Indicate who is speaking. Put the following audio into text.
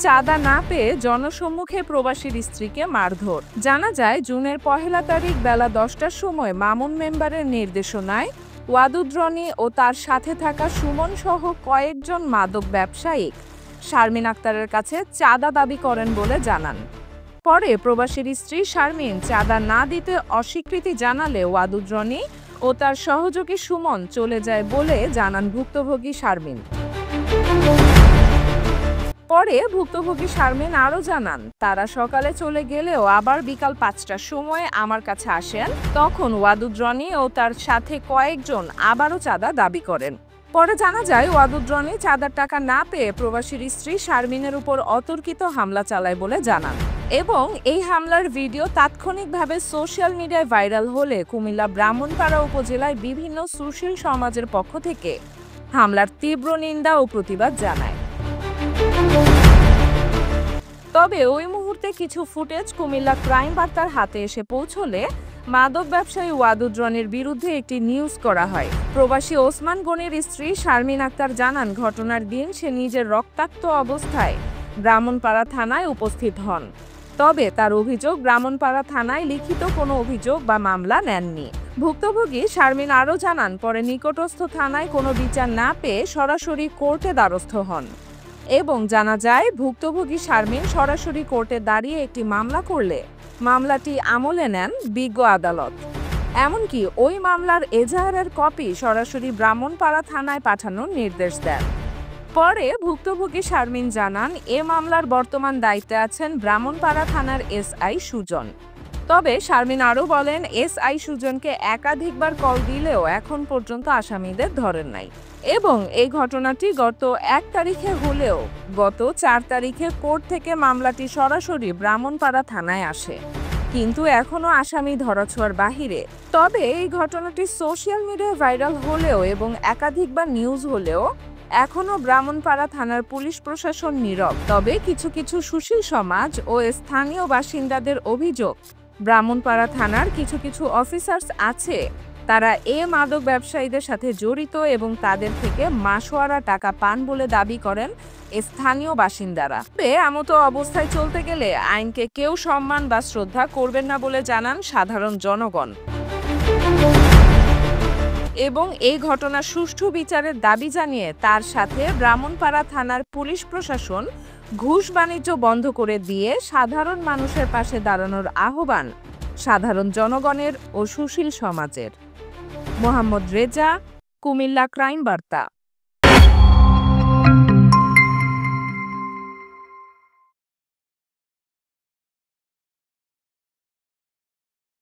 Speaker 1: চাঁদা না পেয়ে জনসম্মুখে প্রবাসীর স্ত্রীকে মারধর। জানা যায়, জুনের 1 তারিখ বেলা 10টার সময় মামুন মেম্বারের নির্দেশনায় ওয়াদুদ রনি ও তার সাথে থাকা সুমন সহ কয়েকজন মাদক ব্যবসায়িক শারমিন আক্তারের কাছে চাঁদা দাবি করেন বলে জানান। পরে প্রবাসীর স্ত্রী শারমিন চাঁদা না দিতে অস্বীকৃতি জানালে ওয়াদুদ রনি ও তার সহযোগী সুমন চলে যায় বলে জানান ভুক্তভোগী শারমিন। পরে ভুক্তভোগী শারমিন আরও জানান, তারা সকালে চলে গেলেও আবার বিকাল 5টার সময় আমার কাছে আসেন। তখন ওয়াদুদ রনি ও তার সাথে কয়েকজন আবারও চাঁদা দাবি করেন। পরে জানা যায়, ওয়াদুদ রনি চাঁদার টাকা না পেয়ে প্রবাসীর স্ত্রী শারমিনের উপর অতর্কিত হামলা চালায় বলে জানান এবং এই হামলার ভিডিও তাৎক্ষণিকভাবে সোশ্যাল মিডিয়ায় ভাইরাল হলে কুমিল্লা ব্রাহ্মণপাড়া উপজেলায় বিভিন্ন সুশীল সমাজের পক্ষ থেকে হামলার তীব্র নিন্দা ও প্রতিবাদ জানায়। তবে ওই মুহূর্তে কিছু ফুটেজ কুমিল্লা ক্রাইম বার্তার হাতে এসে পৌঁছলে মাদক ব্যবসায়ী ওয়াদুদ রনির বিরুদ্ধে একটি নিউজ করা হয়। প্রবাসী ওসমান গনির স্ত্রী শারমিন আক্তার জানান, ঘটনার দিন সে নিজের রক্তাক্ত অবস্থায় ব্রাহ্মণপাড়া থানায় উপস্থিত হন। তবে তার অভিযোগ, ব্রাহ্মণপাড়া থানায় লিখিত কোনো অভিযোগ বা মামলা নেননি। ভুক্তভোগী শারমিন আরও জানান, পরে নিকটস্থ থানায় কোনো বিচার না পেয়ে সরাসরি কোর্টে দ্বারস্থ হন এবং জানা যায়, ভুক্তভোগী শারমিন সরাসরি কোর্টে দাঁড়িয়ে একটি মামলা করলে মামলাটি আমলে নেন বিজ্ঞ আদালত। এমনকি ওই মামলার এজাহারের কপি সরাসরি ব্রাহ্মণপাড়া থানায় পাঠানোর নির্দেশ দেন। পরে ভুক্তভোগী শারমিন জানান, এ মামলার বর্তমান দায়িত্বে আছেন ব্রাহ্মণপাড়া থানার এসআই সুজন। তবে শারমিন আরও বলেন, এসআই সুজনকে একাধিকবার কল দিলেও এখন পর্যন্ত আসামিদের ধরেন নাই এবং এই ঘটনাটি গত 1 তারিখে হলেও গত 4 তারিখে কোর্ট থেকে মামলাটি সরাসরি ব্রাহ্মণপাড়া থানায় আসে, কিন্তু এখনও আসামি ধরাছোঁয়ার বাহিরে। তবে এই ঘটনাটি সোশ্যাল মিডিয়ায় ভাইরাল হলেও এবং একাধিকবার নিউজ হলেও এখনও ব্রাহ্মণপাড়া থানার পুলিশ প্রশাসন নীরব। তবে কিছু কিছু সুশীল সমাজ ও স্থানীয় বাসিন্দাদের অভিযোগ, ব্রাহ্মণপাড়া থানার কিছু কিছু অফিসার্স আছে, তারা মাদক ব্যবসায়ীদের সাথে জড়িত এবং তাদের থেকে মাসোয়ারা টাকা পান বলে দাবি করেন স্থানীয় বাসিন্দারা। এমতো অবস্থায় চলতে গেলে আইনকে কেউ সম্মান বা শ্রদ্ধা করবেন না বলে জানান সাধারণ জনগণ এবং এই ঘটনার সুষ্ঠু বিচারের দাবি জানিয়ে তার সাথে ব্রাহ্মণপাড়া থানার পুলিশ প্রশাসন ঘুষ বাণিজ্য বন্ধ করে দিয়ে সাধারণ মানুষের পাশে দাঁড়ানোর আহ্বান সাধারণ জনগণের ও সুশীল সমাজের। মোহাম্মদ রেজা, কুমিল্লা ক্রাইম বার্তা।